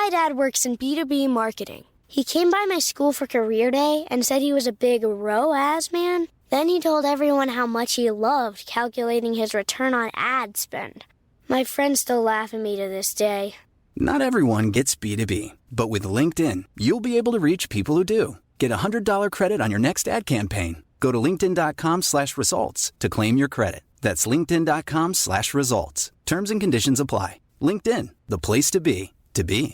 My dad works in B2B marketing. He came by my school for career day and said he was a big ROAS man. Then he told everyone how much he loved calculating his return on ad spend. My friends still laugh at me to this day. Not everyone gets B2B, but with LinkedIn, you'll be able to reach people who do. Get a $100 credit on your next ad campaign. Go to linkedin.com/results to claim your credit. That's linkedin.com/results. Terms and conditions apply. LinkedIn, the place to be, to be.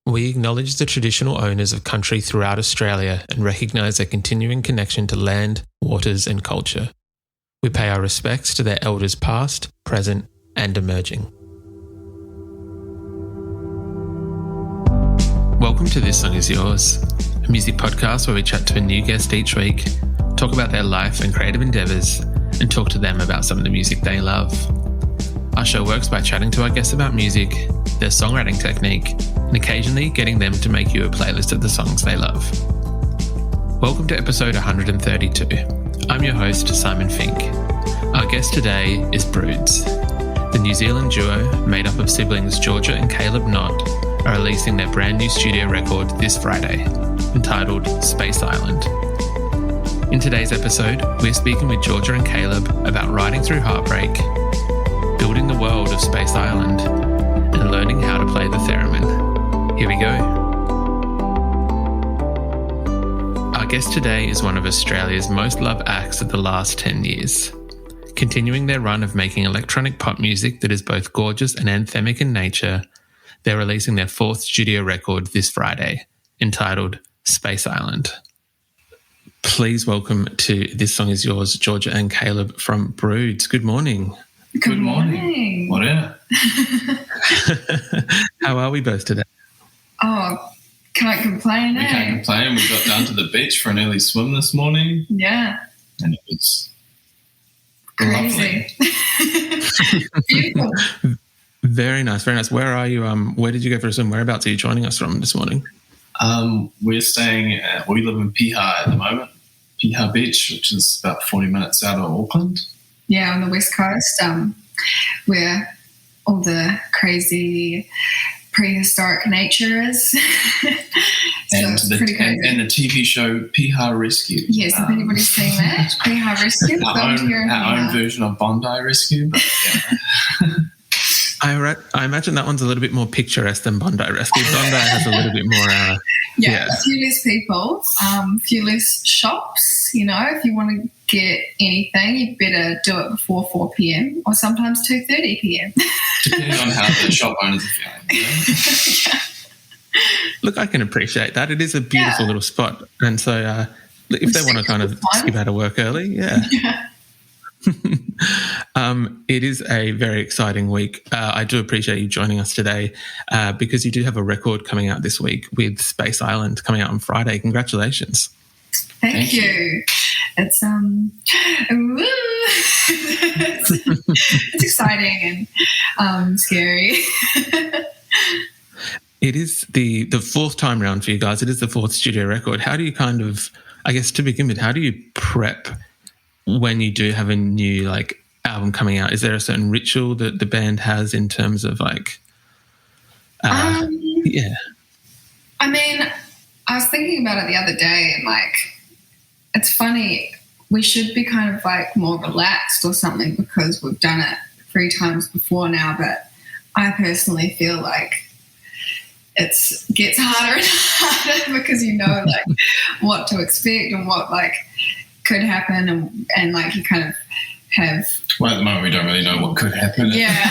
We acknowledge the traditional owners of country throughout Australia and recognise their continuing connection to land, waters and culture. We pay our respects to their elders past, present and emerging. Welcome to This Song Is Yours, a music podcast where we chat to a new guest each week, talk about their life and creative endeavours, and talk to them about some of the music they love. Our show works by chatting to our guests about music, their songwriting technique, and occasionally getting them to make you a playlist of the songs they love. Welcome to episode 132. I'm your host, Simon Fink. Our guest today is Broods. The New Zealand duo, made up of siblings Georgia and Caleb Nott, are releasing their brand new studio record this Friday, entitled Space Island. In today's episode, we're speaking with Georgia and Caleb about riding through heartbreak, building the world of Space Island, and learning how to play the theremin. Here we go. Our guest today is one of Australia's most loved acts of the last 10 years. Continuing their run of making electronic pop music that is both gorgeous and anthemic in nature, they're releasing their fourth studio record this Friday, entitled Space Island. Please welcome to This Song Is Yours, Georgia and Caleb from Broods. Good morning. Good morning. What are How are we both today? Oh, can't complain, We can't complain. We got down to the beach for an early swim this morning. Yeah. And it was crazy. Beautiful. Very nice, very nice. Where are you? Where did you go for a swim? Whereabouts are you joining us from this morning? we live in Piha at the moment, Piha Beach, which is about 40 minutes out of Auckland. Yeah, on the West Coast, where all the crazy prehistoric nature is. So it's pretty crazy. And the TV show Piha Rescue. Yes, if anybody's seen that, Piha Rescue. Our own version of Bondi Rescue. But yeah. I imagine that one's a little bit more picturesque than Bondi Rescue. Bondi has a little bit more... a few less people, a few less shops. You know, if you want to get anything, you better do it before 4 p.m. or sometimes 2:30 p.m. Depending on how the shop owners are feeling. You know? Look, I can appreciate that. It is a beautiful little spot. And so if they want to kind of skip out of work early, yeah. It is a very exciting week. I do appreciate you joining us today because you do have a record coming out this week with Space Island coming out on Friday. Congratulations. Thank you. It's it's exciting and scary. It is the fourth time round for you guys. It is the fourth studio record. How do you kind of, I guess to begin with, how do you prep when you do have a new album coming out? Is there a certain ritual that the band has in terms of yeah? I mean, I was thinking about it the other day and it's funny, we should be kind of more relaxed or something because we've done it 3 times before now, but I personally feel like it gets harder and harder because you know what to expect and what could happen and you kind of have... Well, at the moment we don't really know what could happen. Yeah,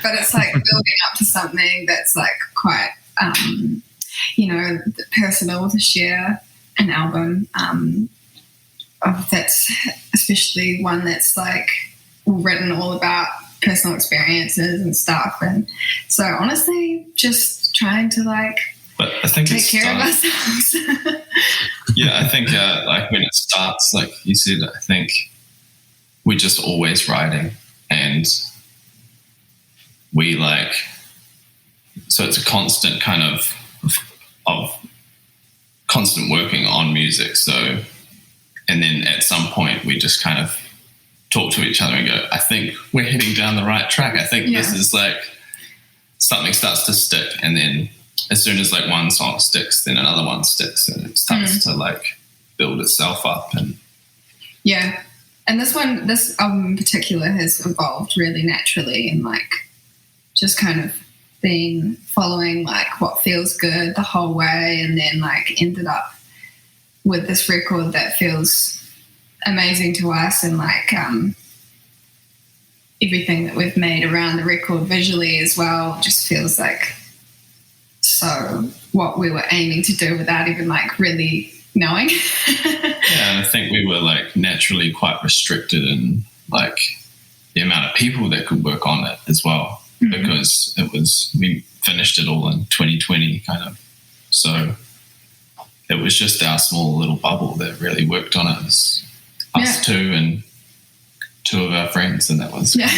but it's building up to something that's quite, personal to share an album that's especially one that's written all about personal experiences and stuff. And so honestly, just trying to but I think take care of ourselves. Yeah, I think when it starts, like you said, I think we're just always writing, and we so it's a constant kind of constant working on music. So, and then at some point we just kind of talk to each other and go, I think we're heading down the right track. I think this is something starts to stick, and then as soon as like one song sticks, then another one sticks, and it starts to like build itself up. And yeah, and this album in particular has evolved really naturally, and like just kind of been following like what feels good the whole way, and then like ended up with this record that feels amazing to us, and like everything that we've made around the record visually as well just feels like so what we were aiming to do without even like really knowing. Yeah, and I think we were like naturally quite restricted in like the amount of people that could work on it as well, because we finished it all in 2020 kind of, so it was just our small little bubble that really worked on it. It was us two and two of our friends, and that was kind of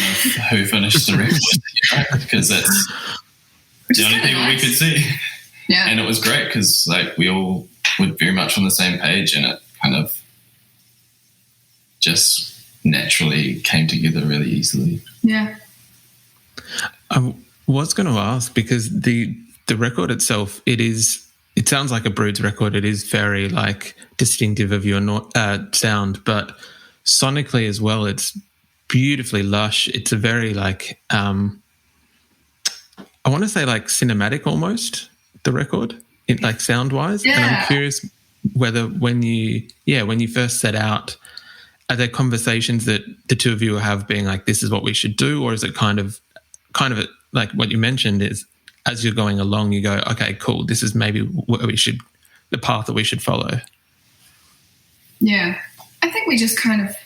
who finished the record, because that's the only people we could see. Yeah, and it was great because like we all were very much on the same page, and it kind of just naturally came together really easily. Yeah. I was going to ask, because the record itself, it sounds like a Broods record. It is very like distinctive of your sound, but sonically as well, it's beautifully lush. It's a very like I want to say like cinematic almost, the record, like sound wise. Yeah. And I'm curious whether when you first set out, are there conversations that the two of you have being like, this is what we should do, or is it kind of like what you mentioned is, as you're going along, you go, okay, cool, this is maybe the path that we should follow? Yeah. I think we just kind of,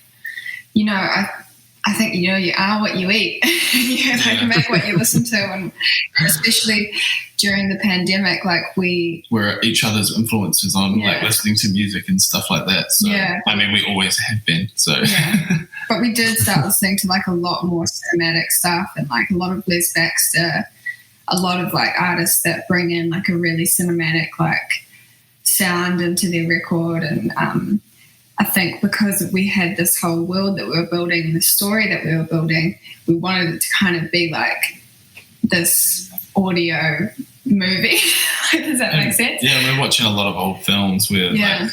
I think, you are what you eat. You make what you listen to. And especially during the pandemic, like we're each other's influences on like listening to music and stuff like that. So, I mean, we always have been. So, but we did start listening to like a lot more cinematic stuff, and like a lot of Les Baxter, a lot of like artists that bring in like a really cinematic like sound into their record. And I think because we had this whole world that we were building, the story that we were building, we wanted it to kind of be like this audio movie. Does that make sense? Yeah, we're watching a lot of old films where like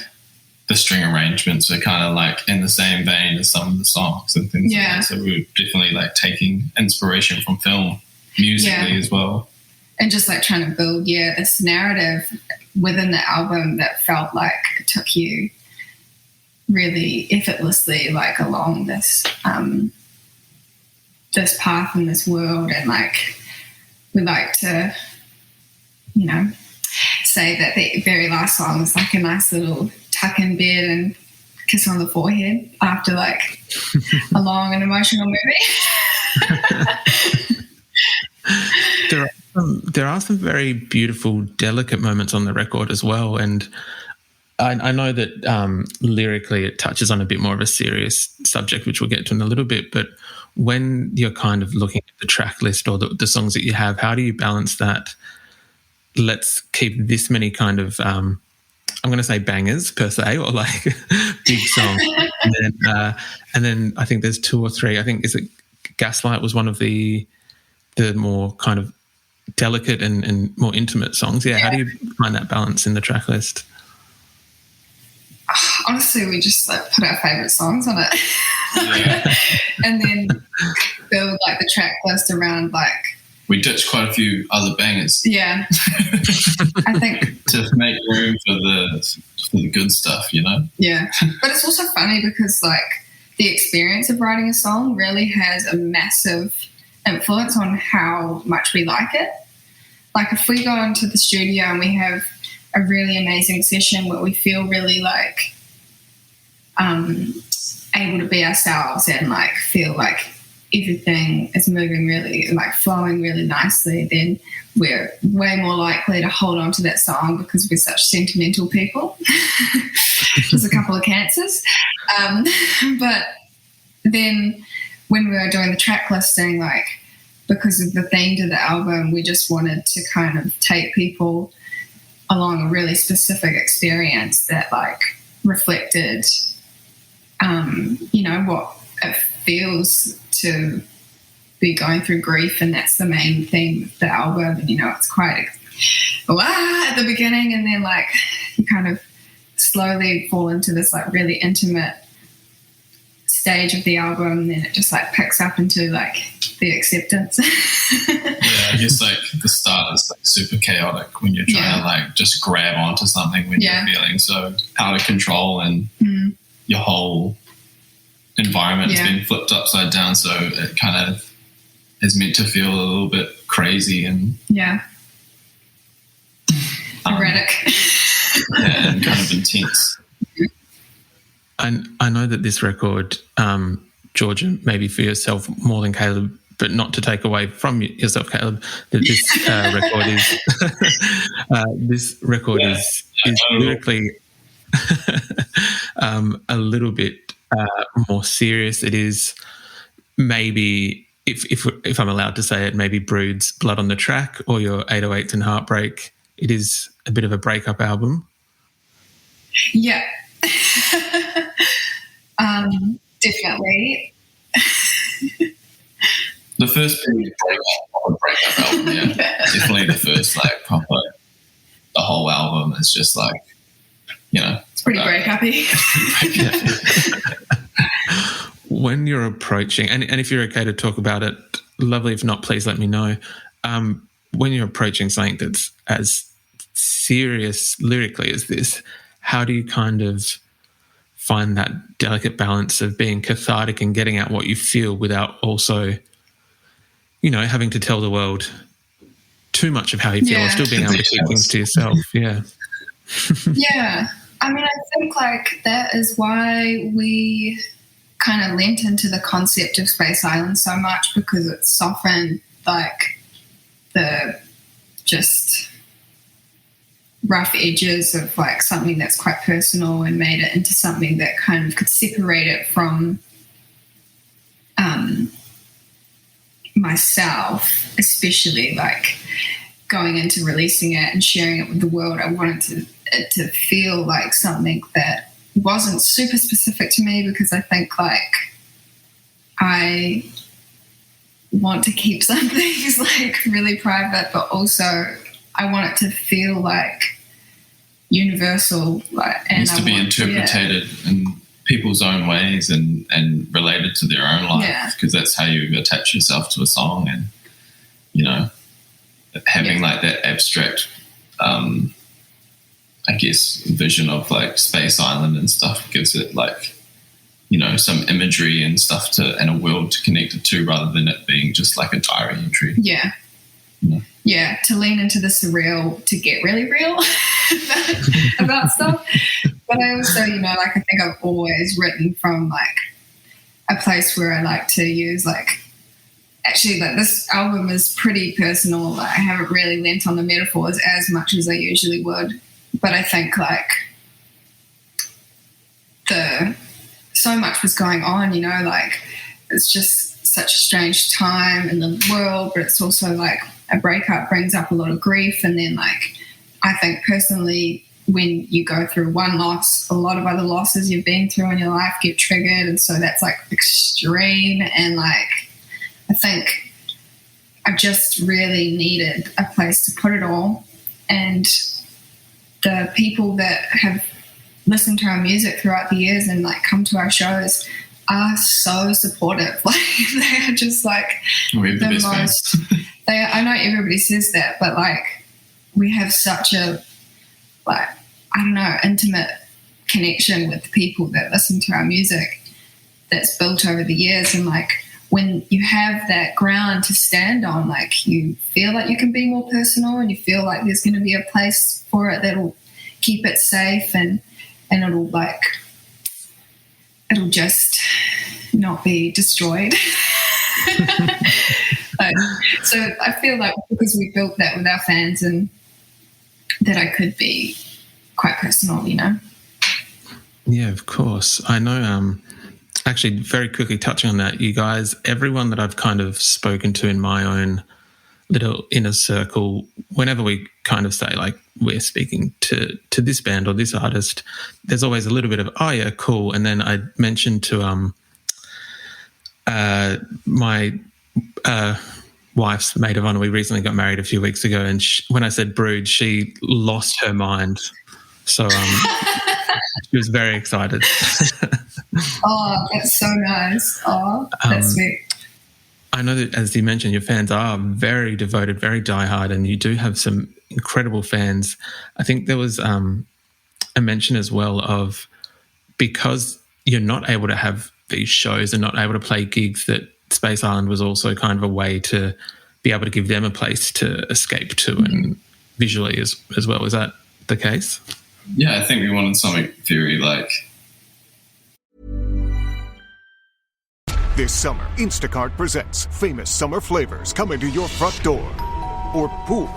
the string arrangements are kind of like in the same vein as some of the songs and things like that. So we were definitely like taking inspiration from film musically as well. And just like trying to build, this narrative within the album that felt like it took you really effortlessly like along this this path in this world. And like we like to say that the very last song is like a nice little tuck in bed and kiss on the forehead after like a long and emotional movie. There are some very beautiful, delicate moments on the record as well, and I know that lyrically it touches on a bit more of a serious subject, which we'll get to in a little bit, but when you're kind of looking at the track list or the songs that you have, how do you balance that? Let's keep this many kind of, I'm going to say bangers per se, or like big songs. And then I think there's two or three. I think, is it Gaslight was one of the more kind of delicate and more intimate songs. Yeah. How do you find that balance in the track list? Honestly, we just like put our favourite songs on it, and then build like the track list around like. We ditched quite a few other bangers. Yeah, I think to make room for the good stuff, Yeah, but it's also funny because like the experience of writing a song really has a massive influence on how much we like it. Like if we go into the studio and we have a really amazing session where we feel really like able to be ourselves and like feel like everything is moving really, like flowing really nicely, then we're way more likely to hold on to that song because we're such sentimental people. Just a couple of cancers. But then when we were doing the track listing, like because of the theme to the album, we just wanted to kind of take people along a really specific experience that like reflected, what it feels to be going through grief, and that's the main theme of the album. And, it's quite at the beginning, and then like you kind of slowly fall into this like really intimate stage of the album, and then it just like picks up into like the acceptance. I guess like the start is like super chaotic when you're trying to like just grab onto something when you're feeling so out of control, and your whole environment has been flipped upside down, so it kind of is meant to feel a little bit crazy and erratic. And kind of intense. And I know that this record, Georgia, maybe for yourself more than Caleb, but not to take away from yourself, Caleb, that this record is lyrically a little bit more serious. It is maybe, if I'm allowed to say it, maybe Broods' Blood on the Track or your 808s and Heartbreak. It is a bit of a breakup album. Yeah. Definitely. The first breakup album, definitely the first like proper. The whole album is just like, it's pretty breakup-y. When you're approaching, and if you're okay to talk about it, lovely. If not, please let me know. When you're approaching something that's as serious lyrically as this, how do you kind of find that delicate balance of being cathartic and getting out what you feel without also, having to tell the world too much of how you feel or still being able to keep things to yourself? Yeah. Yeah. I mean, I think like that is why we kind of lent into the concept of Space Island so much, because it softened like the just rough edges of like something that's quite personal and made it into something that kind of could separate it from myself, especially like going into releasing it and sharing it with the world. I wanted it to feel like something that wasn't super specific to me, because I think like I want to keep some things like really private, but also I want it to feel like universal, like, and it needs to be interpreted in people's own ways and related to their own life, because that's how you attach yourself to a song. And having like that abstract I guess vision of like Space Island and stuff gives it like some imagery and stuff and a world to connect it to, rather than it being just like a diary entry. Yeah, to lean into the surreal, to get really real about stuff. But I also, like I think I've always written from like a place where I like to use like, actually like this album is pretty personal. I haven't really lent on the metaphors as much as I usually would. But I think like so much was going on, like it's just such a strange time in the world, but it's also like a breakup brings up a lot of grief. And then like, I think personally, when you go through one loss, a lot of other losses you've been through in your life get triggered. And so that's like extreme. And like, I think I just really needed a place to put it all. And the people that have listened to our music throughout the years and like come to our shows are so supportive. Like they are just like we have the best most. I know everybody says that, but like we have such a like I don't know intimate connection with the people that listen to our music that's built over the years. And like when you have that ground to stand on, like you feel like you can be more personal, and you feel like there's going to be a place for it that'll keep it safe, and it'll just not be destroyed. So I feel like because we built that with our fans, and that I could be quite personal, Yeah, of course. I know, actually very quickly touching on that, you guys, everyone that I've kind of spoken to in my own little inner circle, whenever we kind of say like we're speaking to this band or this artist, there's always a little bit of, oh yeah, cool. And then I mentioned to my wife's maid of honor, we recently got married a few weeks ago, and when I said Broods, she lost her mind. So she was very excited. Oh, that's so nice. Oh, that's sweet. I know that, as you mentioned, your fans are very devoted, very diehard, and you do have some incredible fans. I think there was a mention as well of, because you're not able to have these shows and not able to play gigs, that Space Island was also kind of a way to be able to give them a place to escape to and visually as well. Is that the case? Yeah, I think we wanted something very This summer, Instacart presents famous summer flavors coming to your front door. Or pool.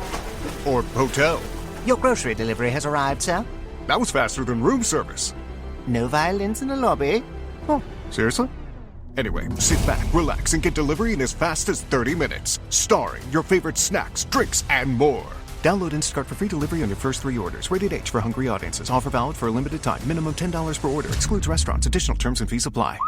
Or hotel. Your grocery delivery has arrived, sir. That was faster than room service. No violins in the lobby. Oh, seriously? Anyway, sit back, relax, and get delivery in as fast as 30 minutes. Starring your favorite snacks, drinks, and more. Download Instacart for free delivery on your first 3 orders. Rated H for hungry audiences. Offer valid for a limited time. Minimum $10 per order. Excludes restaurants. Additional terms and fees apply.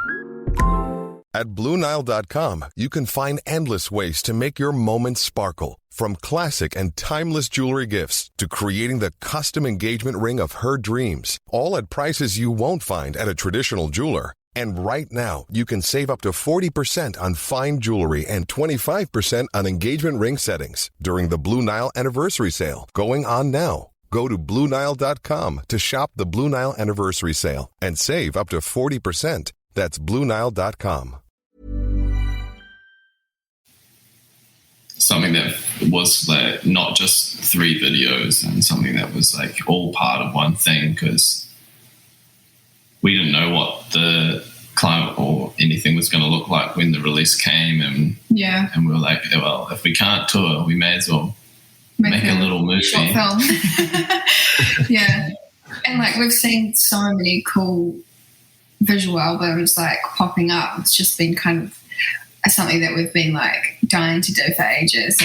At BlueNile.com, you can find endless ways to make your moments sparkle. From classic and timeless jewelry gifts to creating the custom engagement ring of her dreams. All at prices you won't find at a traditional jeweler. And right now, you can save up to 40% on fine jewelry and 25% on engagement ring settings during the Blue Nile Anniversary Sale, going on now. Go to BlueNile.com to shop the Blue Nile Anniversary Sale and save up to 40%. That's BlueNile.com. something that was like not just 3 videos and something that was like all part of one thing, because we didn't know what the climate or anything was going to look like when the release came, and we were like, well, if we can't tour, we may as well make a little movie. Short film. Yeah. And like we've seen so many cool visual albums like popping up. It's just been kind of something that we've been like dying to do for ages,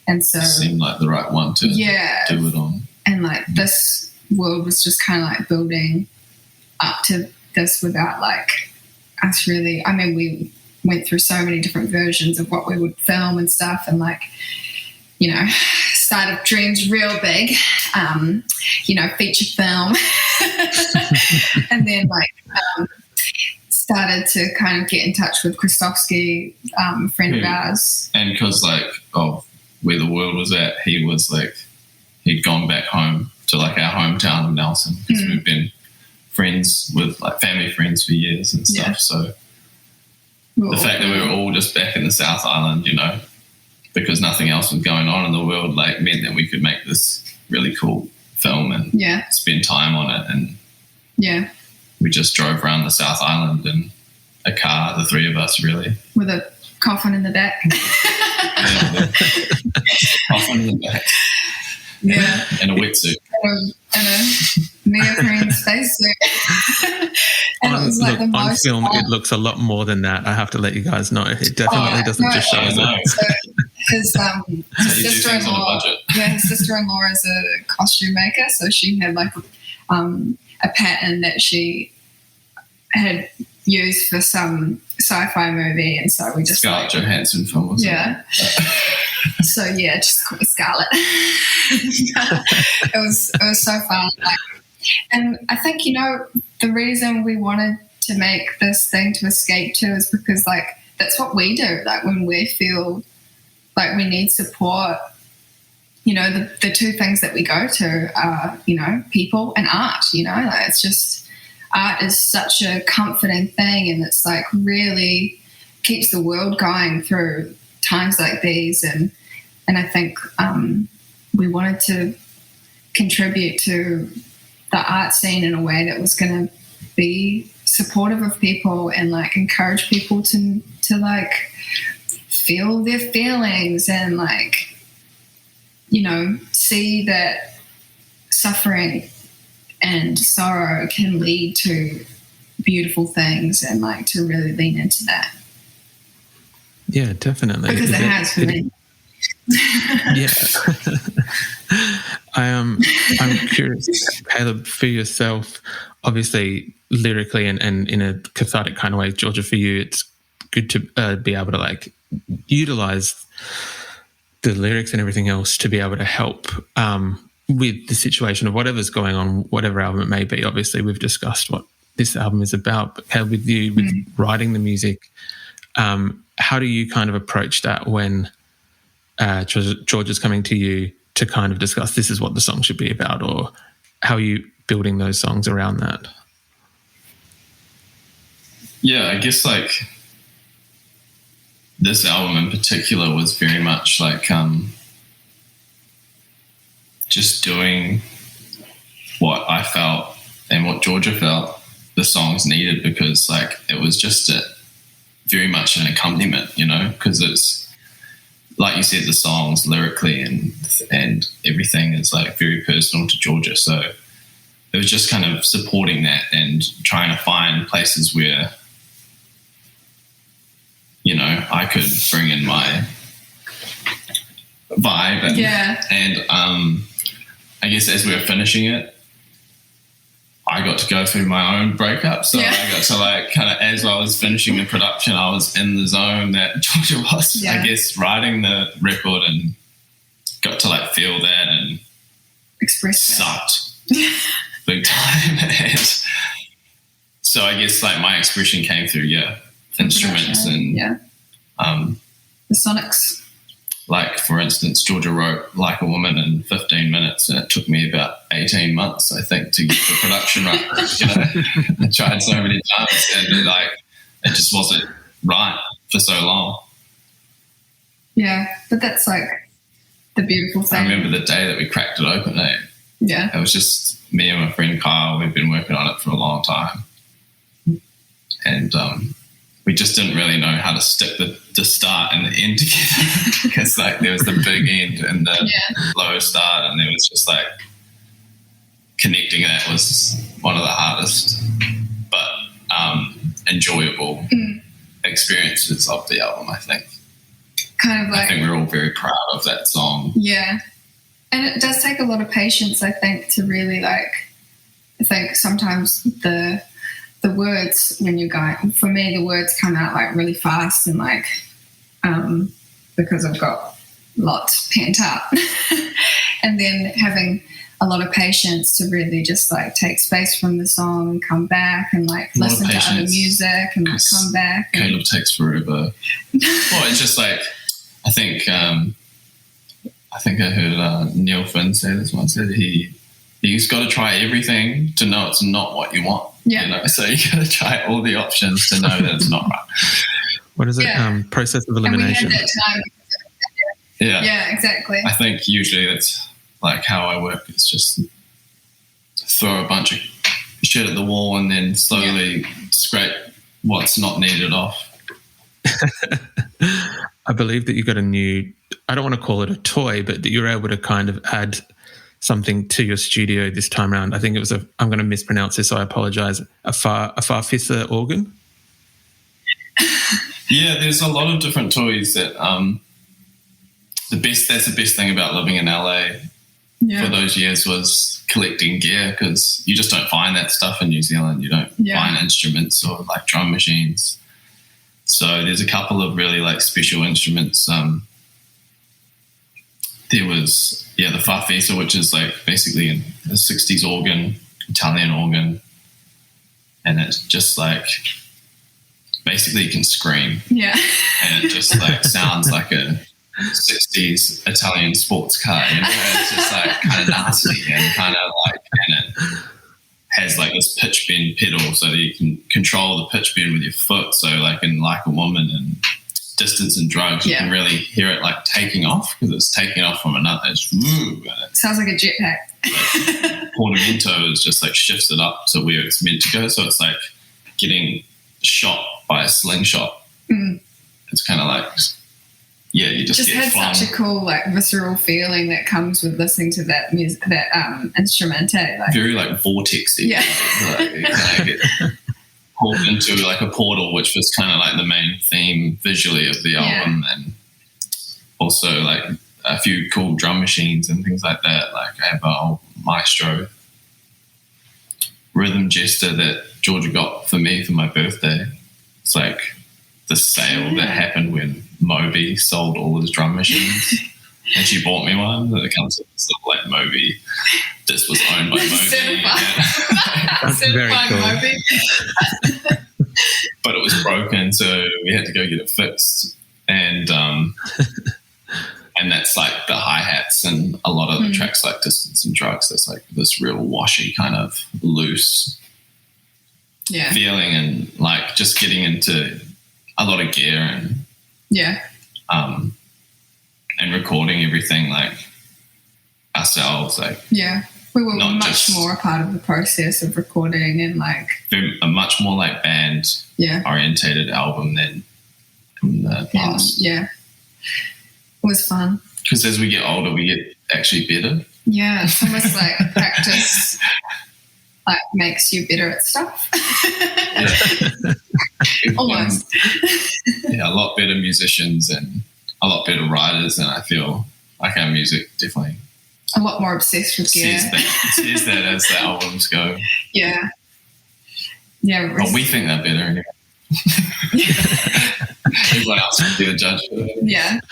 and so it seemed like the right one to do it on. And like this world was just kind of like building up to this without like us really. I mean, we went through so many different versions of what we would film and stuff, and like, you know, started dreams real big, you know, feature film, and then like started to kind of get in touch with Kristofsky, a friend of ours. And because like of where the world was at, he was like, he'd gone back home to like our hometown of Nelson, because we've been friends with like family friends for years and stuff. Yeah. So the fact that we were all just back in the South Island, you know, because nothing else was going on in the world, like meant that we could make this really cool film and spend time on it. And we just drove around the South Island in a car, the 3 of us, really. With a coffin in the back. Coffin in the back. Yeah. And a wetsuit. And a neoprene spacesuit. And on, it was like on film, it looks a lot more than that. I have to let you guys know. It definitely doesn't just show us. His sister-in-law, his sister-in-law is a costume maker, so she had like a pattern that she had used for some sci-fi movie, and so we just Scarlett Johansson film, wasn't it? So just call me Scarlett. It was so fun, and I think, you know, the reason we wanted to make this thing to escape to is because like that's what we do. Like when we feel like we need support, you know, the 2 things that we go to are, you know, people and art. You know, like it's just, art is such a comforting thing, and it's like really keeps the world going through times like these. And I think we wanted to contribute to the art scene in a way that was going to be supportive of people and like encourage people to like feel their feelings and like, you know, see that suffering and sorrow can lead to beautiful things, and like to really lean into that. Yeah, definitely. Because it has for me. I'm curious, Caleb, for yourself, obviously lyrically and in a cathartic kind of way, Georgia, for you, it's good to be able to like utilize the lyrics and everything else to be able to help with the situation of whatever's going on, whatever album it may be. Obviously, we've discussed what this album is about, but Caleb, with you, with writing the music, how do you kind of approach that when Georgia's coming to you to kind of discuss this is what the song should be about, or how are you building those songs around that? Yeah, I guess like this album in particular was very much like just doing what I felt and what Georgia felt the songs needed, because like it was just very much an accompaniment, you know, because it's like you said, the songs lyrically and everything is like very personal to Georgia. So it was just kind of supporting that and trying to find places where, you know, I could bring in my vibe and I guess as we were finishing it, I got to go through my own breakup. So I got to like kind of, as I was finishing the production, I was in the zone that Georgia was, I guess, writing the record, and got to like feel that and express sucked big time. And so I guess like my expression came through, instruments and the sonics. Like, for instance, Georgia wrote Like a Woman in 15 minutes, and it took me about 18 months, I think, to get the production right. You know, I tried so many times, and it just wasn't right for so long. Yeah, but that's like the beautiful thing. I remember the day that we cracked it open. Yeah. It was just me and my friend Kyle. We'd been working on it for a long time. And we just didn't really know how to stick the start and the end together, because like there was the big end and the low start, and there was just like connecting that was one of the hardest but enjoyable experiences of the album, I think. Kind of like, I think we're all very proud of that song. Yeah. And it does take a lot of patience, I think, to really like, I think sometimes the words, when you're going, for me, the words come out like really fast and like, because I've got lots pent up. And then having a lot of patience to really just like take space from the song and come back and like listen to other music and like come back. Caleb takes forever. Well, it's just like, I think I heard Neil Finn say this once, that he's got to try everything to know it's not what you want. Yeah. You know? So you got to try all the options to know that it's not right. What is it? Process of elimination. And we had that time. Yeah, exactly. I think usually that's like how I work. It's just throw a bunch of shit at the wall and then slowly scrape what's not needed off. I believe that you got a new, I don't want to call it a toy, but that you're able to kind of add something to your studio this time around. I think it was I'm going to mispronounce this, so I apologize, a Farfisa organ? Yeah, there's a lot of different toys that that's the best thing about living in LA for those years was collecting gear, because you just don't find that stuff in New Zealand. You don't find instruments or like drum machines. So there's a couple of really like special instruments. There was, the Farfisa, which is like basically a 60s organ, Italian organ. And it's just like, basically you can scream. Yeah. And it just like sounds like a 60s Italian sports car, you know? It's just like kind of nasty and kind of like, and it has like this pitch bend pedal so that you can control the pitch bend with your foot. So like in Like a Woman and Distance and Drugs, you can really hear it like taking off, because it's taking off from another. It's sounds like a jetpack. Portamento is just like shifts it up to where it's meant to go. So it's like getting shot by a slingshot. It's kind of like, you just get had such a cool like visceral feeling that comes with listening to that music, that instrument. Like, very like vortexy. Yeah. Like, you kind of get pulled into like a portal, which was kind of like the main theme visually of the album, and also like a few cool drum machines and things like that. Like I have an old Maestro rhythm jester that Georgia got for me for my birthday. It's like the sale that happened when Moby sold all his drum machines. And she bought me one that comes with sort of like Moby. This was owned by Moby. That's very cool. Moby. But it was broken, so we had to go get it fixed. And that's like the hi-hats and a lot of the tracks like Distance and Drugs. There's like this real washy kind of loose feeling, and like just getting into a lot of gear and and recording everything like ourselves. Like we were much more a part of the process of recording, and like a much more like band orientated album than in the past. It was fun because as we get older we get actually better. It's almost like practice like makes you better at stuff. Almost. A lot better musicians and a lot better writers, and I feel like our music definitely a lot more obsessed with gear. Says that as the albums go. Well, we think they're better anyway. Everyone else would be the judge for that.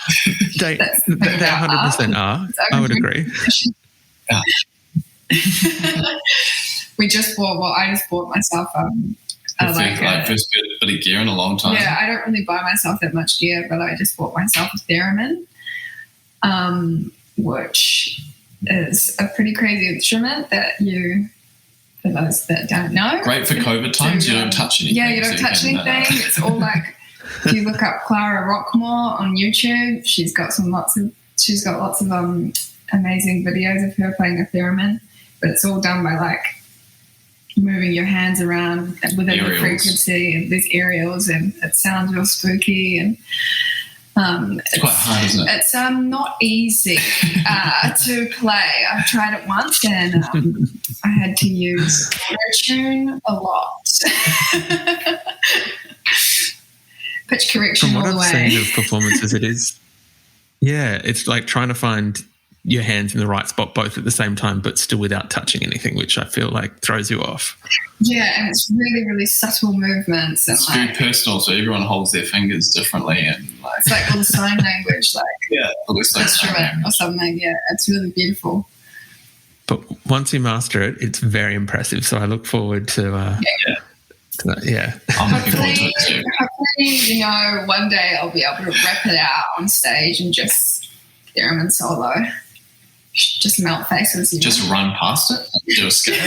They 100% are. I would agree. I just bought myself first bit of gear in a long time. I don't really buy myself that much gear, but I just bought myself a theremin, which is a pretty crazy instrument that for those that don't know. Great for COVID times, you don't touch anything. You don't touch anything. It's all like, if you look up Clara Rockmore on YouTube, she's got lots of amazing videos of her playing a theremin, but it's all done by like moving your hands around within the frequency, and there's aerials, and it sounds real spooky, and it's quite hard, isn't it? It's not easy to play. I tried it once, and I had to use auto-tune a lot. Pitch correction all the way. From what I've seen of performances, it is, it's like trying to find your hands in the right spot both at the same time, but still without touching anything, which I feel like throws you off. And it's really, really subtle movements. It's very personal, so everyone holds their fingers differently, and like it's like little sign language, like it looks like instrument or something. It's really beautiful. But once you master it, it's very impressive. So I look forward to that. I'm looking forward to it too. Hopefully, one day I'll be able to rep it out on stage and just theremin solo. Just melt faces. Just run past it, do a scale.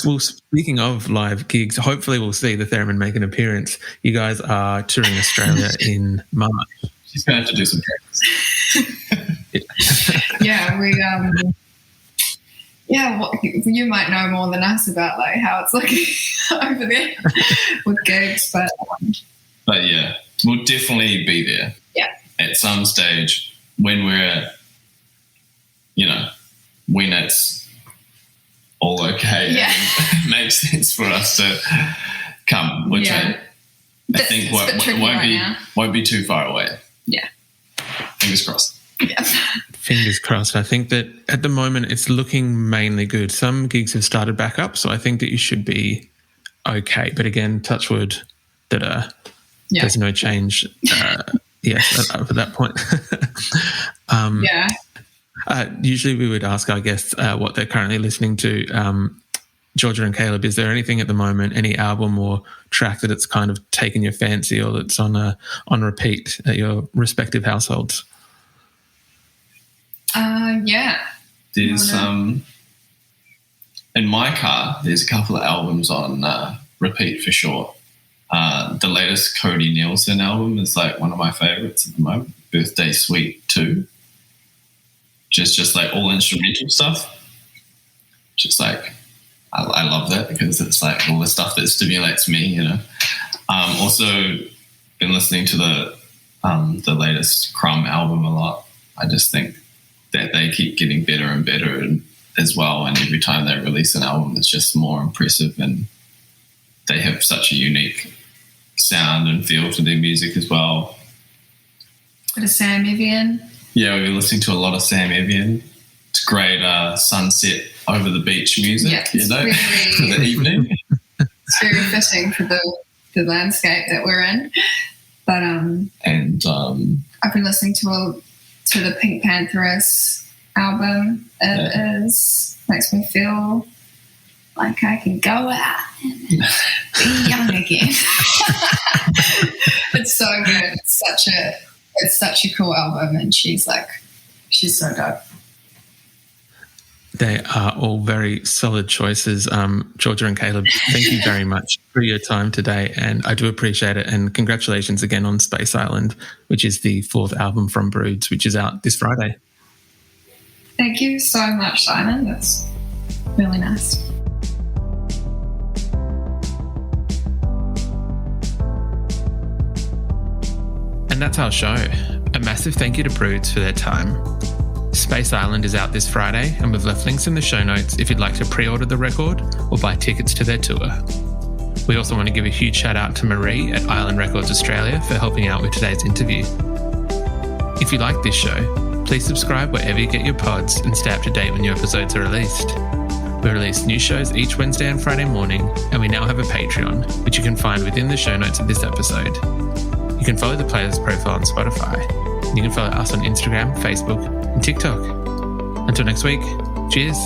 Well, speaking of live gigs, hopefully we'll see the theremin make an appearance. You guys are touring Australia in March. She's going to have to do some practice. You might know more than us about like how it's looking over there with gigs, but we'll definitely be there. At some stage when we're, when it's all okay, and makes sense for us to come, which I think won't be too far away. Fingers crossed. Fingers crossed. I think that at the moment it's looking mainly good. Some gigs have started back up, so I think that you should be okay. But again, touch wood that there's no change. Up at that point. Usually we would ask our guests what they're currently listening to. Georgia and Caleb, is there anything at the moment, any album or track that it's kind of taken your fancy or that's on repeat at your respective households? There's in my car, there's a couple of albums on repeat for sure. The latest Cody Nielsen album is like one of my favorites at the moment. Birthday Suite 2. Just like all instrumental stuff. Just like I love that because it's like all the stuff that stimulates me, Also been listening to the latest Crumb album a lot. I just think that they keep getting better and better as well, and every time they release an album it's just more impressive, and they have such a unique sound and feel to their music as well. Bit of Sam Evian. We've been listening to a lot of Sam Evian. It's great sunset over the beach music, really, for the evening. It's very fitting for the the landscape that we're in. But I've been listening to the Pink Pantheress album. It makes me feel like I can go out and be young again. It's so good. It's such a cool album, and she's so dope. They are all very solid choices. Georgia and Caleb, thank you very much for your time today, and I do appreciate it. And congratulations again on Space Island, which is the 4th album from Broods, which is out this Friday. Thank you so much, Simon. That's really nice. And that's our show. A massive thank you to Broods for their time. Space Island is out this Friday, and we've left links in the show notes if you'd like to pre-order the record or buy tickets to their tour. We also want to give a huge shout out to Maree at Island Records Australia for helping out with today's interview. If you like this show, please subscribe wherever you get your pods and stay up to date when new episodes are released. We release new shows each Wednesday and Friday morning, and we now have a Patreon, which you can find within the show notes of this episode. You can follow the Players profile on Spotify. And you can follow us on Instagram, Facebook, and TikTok. Until next week, cheers.